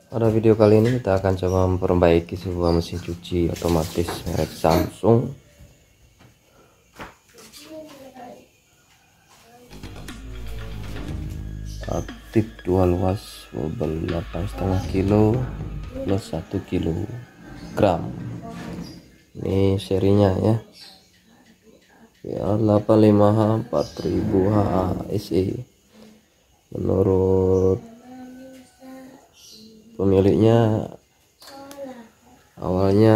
Pada video kali ini kita akan coba memperbaiki sebuah mesin cuci otomatis merek Samsung. Aktif dual wash, bobol 8,5 kilo plus 1 kilogram. Ini serinya ya. PR85H 4000 HSE. Menurut pemiliknya awalnya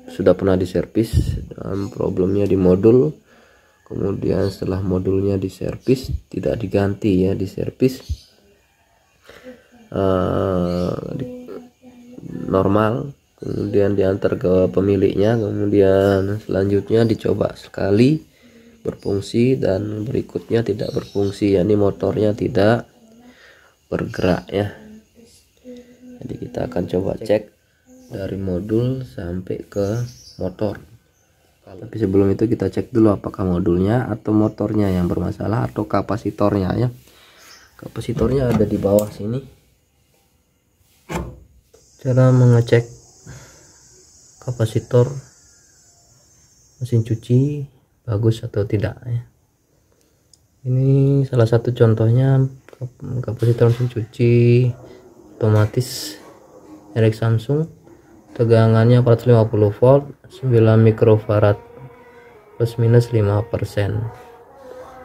sudah pernah diservis dan problemnya di modul, kemudian setelah modulnya diservis tidak diganti ya, diservis normal, kemudian diantar ke pemiliknya, kemudian selanjutnya dicoba sekali berfungsi dan berikutnya tidak berfungsi, yakni motornya tidak bergerak ya. Jadi kita akan coba cek dari modul sampai ke motor. Tapi sebelum itu kita cek dulu apakah modulnya atau motornya yang bermasalah atau kapasitornya ya. Kapasitornya ada di bawah sini. Cara mengecek kapasitor mesin cuci bagus atau tidak ya. Ini salah satu contohnya kapasitor mesin cuci otomatis merek Samsung, tegangannya 450 volt, 9 mikrofarad, plus minus 5%.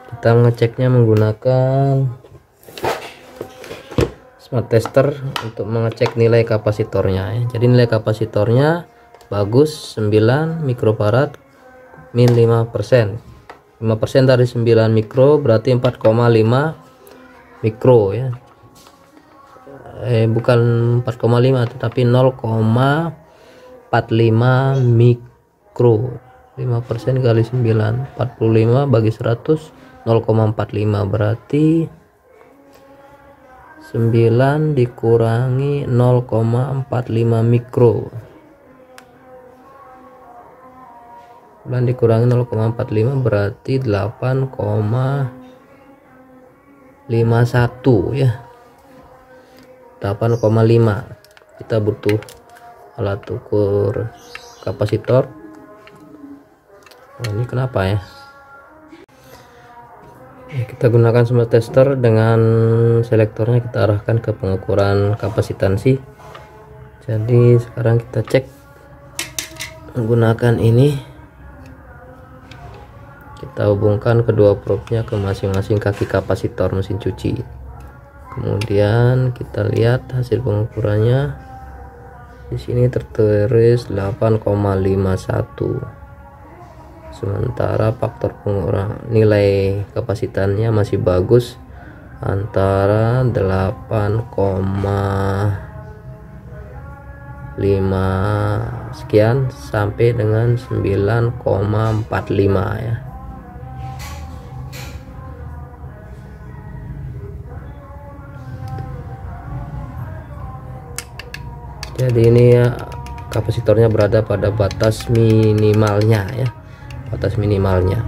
Kita ngeceknya menggunakan smart tester untuk mengecek nilai kapasitornya ya. Jadi nilai kapasitornya bagus, 9 mikrofarad min 5%. 5% dari 9 mikro berarti 4,5 mikro ya. Bukan 4,5 tetapi 0,45 mikro. 5% kali 9, 45 bagi 100, 0,45 berarti 9 dikurangi 0,45 mikro. 9 dikurangi 0,45 berarti 8,51 ya. 8,5. Kita butuh alat ukur kapasitor. Ini kenapa ya? Kita gunakan smart tester dengan selektornya kita arahkan ke pengukuran kapasitansi. Jadi sekarang kita cek menggunakan ini. Kita hubungkan kedua probe-nya ke masing-masing kaki kapasitor mesin cuci. Kemudian kita lihat hasil pengukurannya. Di sini tertulis 8,51. Sementara faktor pengurangan nilai kapasitannya masih bagus antara 8,5 sekian sampai dengan 9,45 ya. Jadi ini ya, kapasitornya berada pada batas minimalnya ya, batas minimalnya.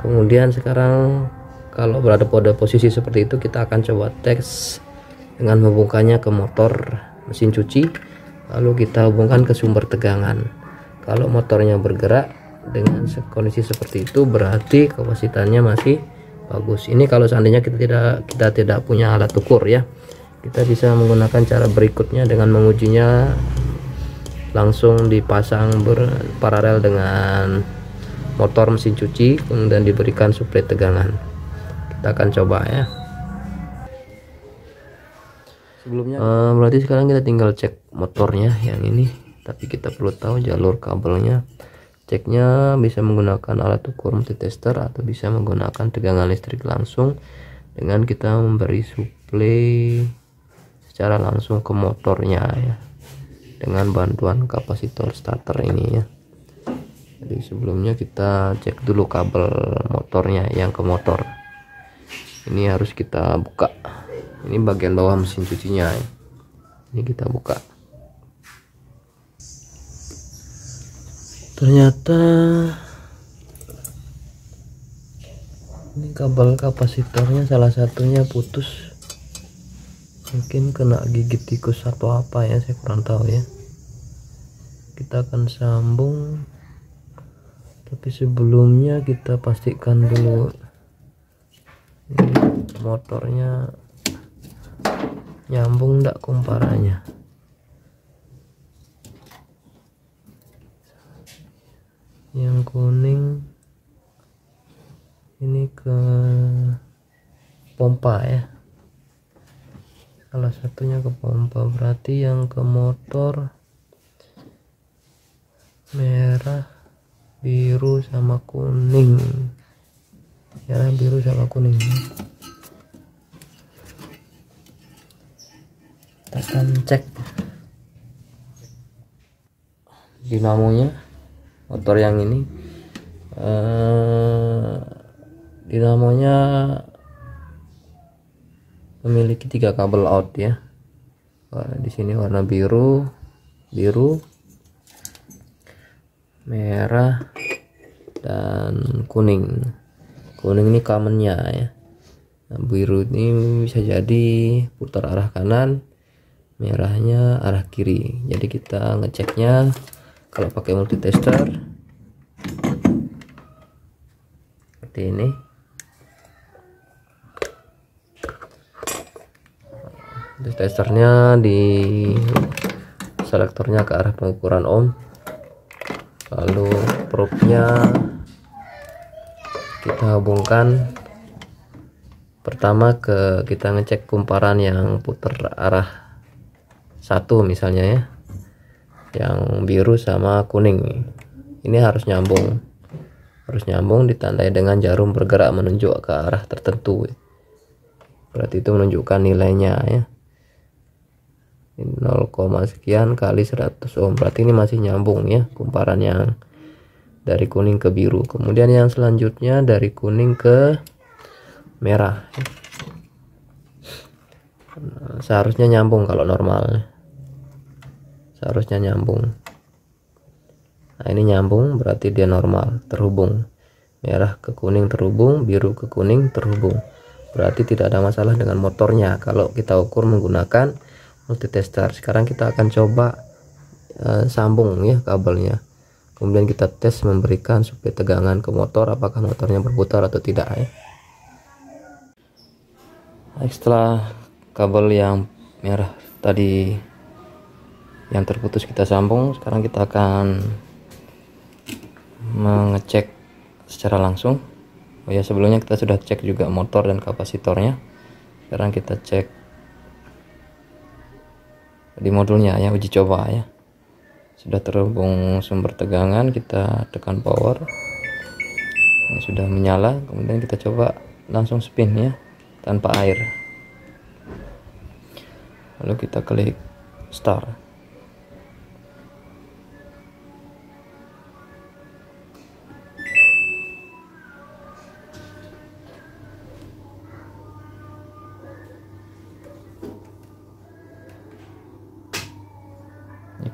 Kemudian sekarang kalau berada pada posisi seperti itu, kita akan coba tes dengan menghubungkannya ke motor mesin cuci, lalu kita hubungkan ke sumber tegangan. Kalau motornya bergerak dengan kondisi seperti itu berarti kapasitannya masih bagus. Ini kalau seandainya kita tidak punya alat ukur ya. Kita bisa menggunakan cara berikutnya dengan mengujinya langsung dipasang berparalel dengan motor mesin cuci, kemudian diberikan suplai tegangan. Kita akan coba ya. Sebelumnya berarti sekarang kita tinggal cek motornya yang ini, tapi kita perlu tahu jalur kabelnya. Ceknya bisa menggunakan alat ukur multitester atau bisa menggunakan tegangan listrik langsung dengan kita memberi suplai secara langsung ke motornya ya, dengan bantuan kapasitor starter ini ya. Jadi sebelumnya kita cek dulu kabel motornya yang ke motor. Ini harus kita buka. Ini bagian bawah mesin cucinya ya. Ini kita buka. Ternyata ini kabel kapasitornya salah satunya putus. mungkin kena gigit tikus atau apa ya, saya kurang tahu ya. Kita akan sambung, tapi sebelumnya kita pastikan dulu ini motornya nyambung enggak kumparannya. Yang kuning ini ke pompa ya, salah satunya ke pompa, berarti yang ke motor merah, biru sama kuning, merah, biru sama kuning. Kita akan cek dinamonya, motor yang ini dinamonya memiliki 3 kabel out ya. Di sini warna biru, merah, dan kuning. Kuning ini commonnya ya. Nah, biru ini bisa jadi putar arah kanan, merahnya arah kiri. Jadi kita ngeceknya kalau pakai multitester seperti ini. Testernya di selektornya ke arah pengukuran ohm, lalu probe-nya kita hubungkan pertama ke, kita ngecek kumparan yang putar arah 1 misalnya ya, yang biru sama kuning ini harus nyambung, ditandai dengan jarum bergerak menunjuk ke arah tertentu, berarti itu menunjukkan nilainya ya, 0, sekian kali 100 ohm, berarti ini masih nyambung ya kumparan yang dari kuning ke biru. Kemudian yang selanjutnya dari kuning ke merah, nah, seharusnya nyambung kalau normal, seharusnya nyambung. Nah ini nyambung, berarti dia normal, terhubung, merah ke kuning terhubung, biru ke kuning terhubung, berarti tidak ada masalah dengan motornya kalau kita ukur menggunakan multitester. Sekarang kita akan coba sambung ya kabelnya, kemudian kita tes memberikan suplai tegangan ke motor, apakah motornya berputar atau tidak ya. Setelah kabel yang merah tadi yang terputus kita sambung, sekarang kita akan mengecek secara langsung. Oh ya, sebelumnya kita sudah cek juga motor dan kapasitornya. Sekarang kita cek di modulnya ya, uji coba ya. Sudah terhubung sumber tegangan, kita tekan power, ini sudah menyala. Kemudian kita coba langsung spin ya, tanpa air, lalu kita klik start.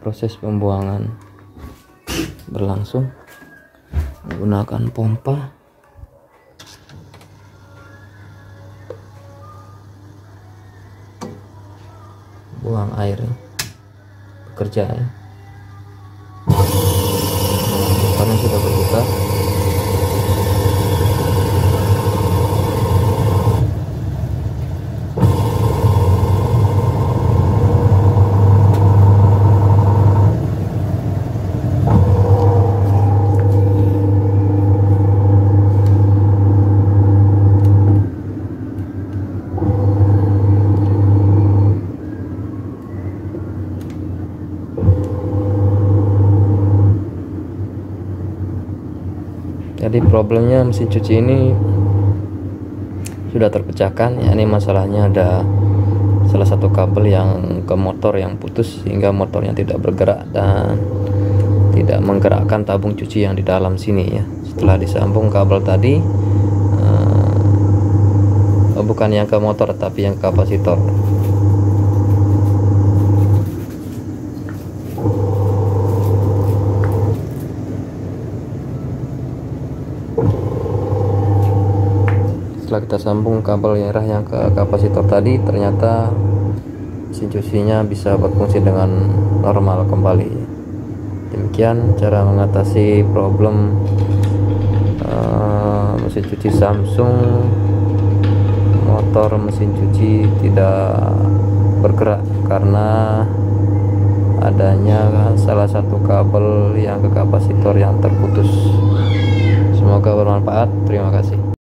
Proses pembuangan berlangsung menggunakan pompa. Buang air bekerja ya, karena sudah berbuka. Jadi problemnya mesin cuci ini sudah terpecahkan ya, ini masalahnya ada salah satu kabel yang ke motor yang putus sehingga motornya tidak bergerak dan tidak menggerakkan tabung cuci yang di dalam sini ya. Setelah disambung kabel tadi bukan yang ke motor tapi yang ke kapasitor. Setelah kita sambung kabel merah yang ke kapasitor tadi, ternyata mesin cucinya bisa berfungsi dengan normal kembali. Demikian cara mengatasi problem mesin cuci Samsung, motor mesin cuci tidak bergerak karena adanya salah satu kabel yang ke kapasitor yang terputus. Semoga bermanfaat. Terima kasih.